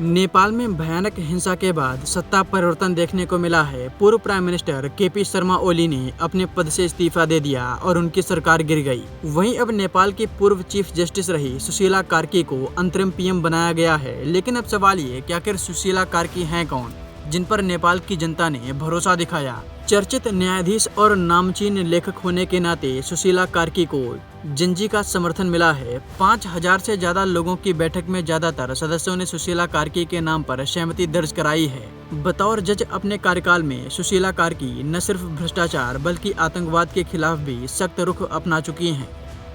नेपाल में भयानक हिंसा के बाद सत्ता परिवर्तन देखने को मिला है। पूर्व prime minister KP Sharma Oli ने अपने पद से इस्तीफा दे दिया और उनकी सरकार गिर गई। वहीं अब नेपाल की पूर्व चीफ जस्टिस रही सुशीला कार्की को अंतरिम पीएम बनाया गया है। लेकिन अब सवाल ये कि आखिर सुशीला कार्की हैं कौन, जिन पर नेपाल की जनता ने भरोसा दिखाया। चर्चित न्यायाधीश और नामचीन लेखक होने के नाते सुशीला कार्की को जिंजी का समर्थन मिला है। 5000 से ज्यादा लोगों की बैठक में ज्यादातर सदस्यों ने सुशीला कार्की के नाम पर सहमति दर्ज कराई है। बतौर जज अपने कार्यकाल में सुशीला कार्की न सिर्फ भ्रष्टाचार बल्कि आतंकवाद के खिलाफ भी सख्त रुख अपना चुकी हैं।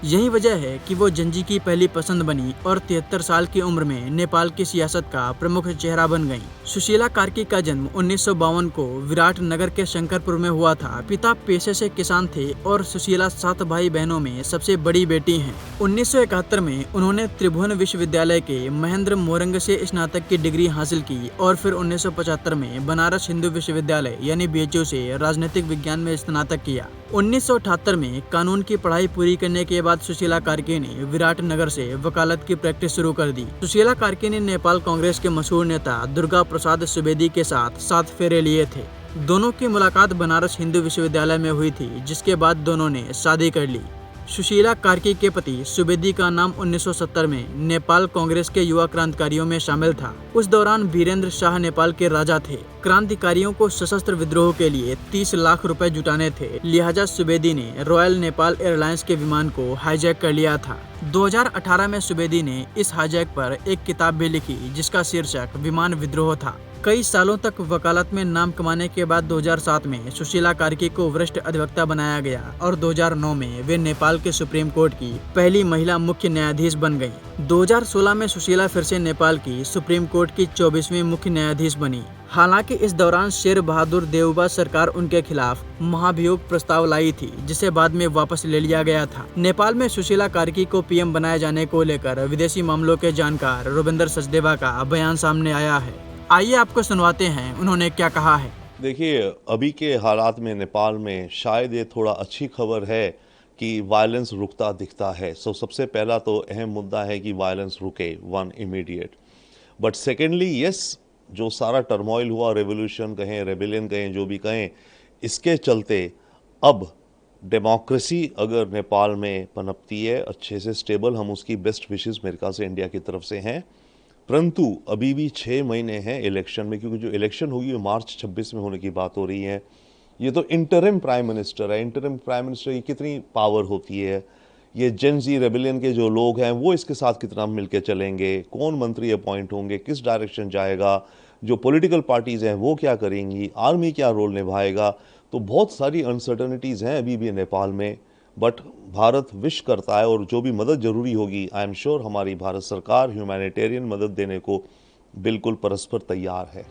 यही वजह है कि वो जिंजी की पहली पसंद बनी और 73 साल की उम्र में नेपाल की सियासत का प्रमुख चेहरा बन गईं। सुशीला कार्की का जन्म 1952 को विराटनगर के शंकरपुर में हुआ था। पिता पेशे से किसान थे और सुशीला 7 भाई बहनों में सबसे बड़ी बेटी हैं। 1971 में उन्होंने त्रिभुवन विश्वविद्यालय के महेंद्र मोरंग से स्नातक की डिग्री हासिल की और फिर 1975 में बनारस हिंदू विश्वविद्यालय यानी BHU से राजनीतिक विज्ञान में स्नातक किया। 1978 में कानून की पढ़ाई पूरी करने के बाद सुशीला कार्की ने विराटनगर से वकालत की प्रैक्टिस शुरू कर दी। सुशीला कार्की ने नेपाल कांग्रेस के मशहूर नेता दुर्गा प्रसाद सुवेदी के साथ 7 फेरे लिए थे। दोनों की मुलाकात बनारस हिंदू विश्वविद्यालय में हुई थी, जिसके बाद दोनों ने शादी कर ली। सुशीला कार्की के पति सुवेदी का नाम 1970 में नेपाल कांग्रेस के युवा क्रांतिकारियों में शामिल था। उस दौरान वीरेंद्र शाह नेपाल के राजा थे। क्रांतिकारियों को सशस्त्र विद्रोह के लिए 30 लाख रुपए जुटाने थे, लिहाजा सुवेदी ने रॉयल नेपाल एयरलाइंस के विमान को हाईजैक कर लिया था। 2018 में सुवेदी ने इस हाईजैक पर एक किताब भी लिखी, जिसका शीर्षक विमान विद्रोह था। कई सालों तक वकालत में नाम कमाने के बाद 2007 में सुशीला कार्की को वरिष्ठ अधिवक्ता बनाया गया और 2009 में वे नेपाल के सुप्रीम कोर्ट की पहली महिला मुख्य न्यायाधीश बन गईं। 2016 में सुशीला फिर से नेपाल की सुप्रीम कोर्ट की 24वीं मुख्य न्यायाधीश बनी। हालांकि इस दौरान शेर बहादुर देउबा सरकार उनके खिलाफ महाभियोग प्रस्ताव लाई थी, जिसे बाद में वापस ले लिया गया था। नेपाल में सुशीला कार्की को पीएम बनाए जाने को लेकर विदेशी मामलों के जानकार रुबिंदर सचदेवा का बयान सामने आया है। आइए आपको सुनवाते हैं उन्होंने क्या कहा है। देखिए, अभी के हालात में नेपाल में शायद ये थोड़ा अच्छी खबर है कि वायलेंस रुकता दिखता है। सबसे पहला तो अहम मुद्दा है कि वायलेंस रुके, one immediate. But secondly yes, जो सारा टर्मोइल हुआ, रेवोल्यूशन कहें, रेबेलियन कहें, जो भी कहें, इसके चलते अब डेमोक्रेसी अगर नेपाल में पनपती है अच्छे से स्टेबल, हम उसकी बेस्ट विशेस अमेरिका से, इंडिया की तरफ से हैं। परंतु अभी भी 6 महीने हैं इलेक्शन में, क्योंकि जो इलेक्शन होगी वो मार्च 26 में होने की बात हो रही है। ये तो इंटरिम प्राइम मिनिस्टर है। इंटरिम प्राइम मिनिस्टर की कितनी पावर होती है? ये जेन जी रेबेलियन के जो लोग हैं वो इसके साथ कितना मिलके चलेंगे? कौन मंत्री अपॉइंट होंगे? किस डायरेक्शन जाएगा? जो पॉलिटिकल पार्टीज़ हैं वो क्या करेंगी? आर्मी क्या रोल निभाएगा? तो बहुत सारी अनसर्टनिटीज़ हैं अभी भी नेपाल में। बट भारत विश करता है, और जो भी मदद ज़रूरी होगी, आई एम श्योर हमारी भारत सरकार ह्यूमैनिटेरियन मदद देने को बिल्कुल परस्पर तैयार है।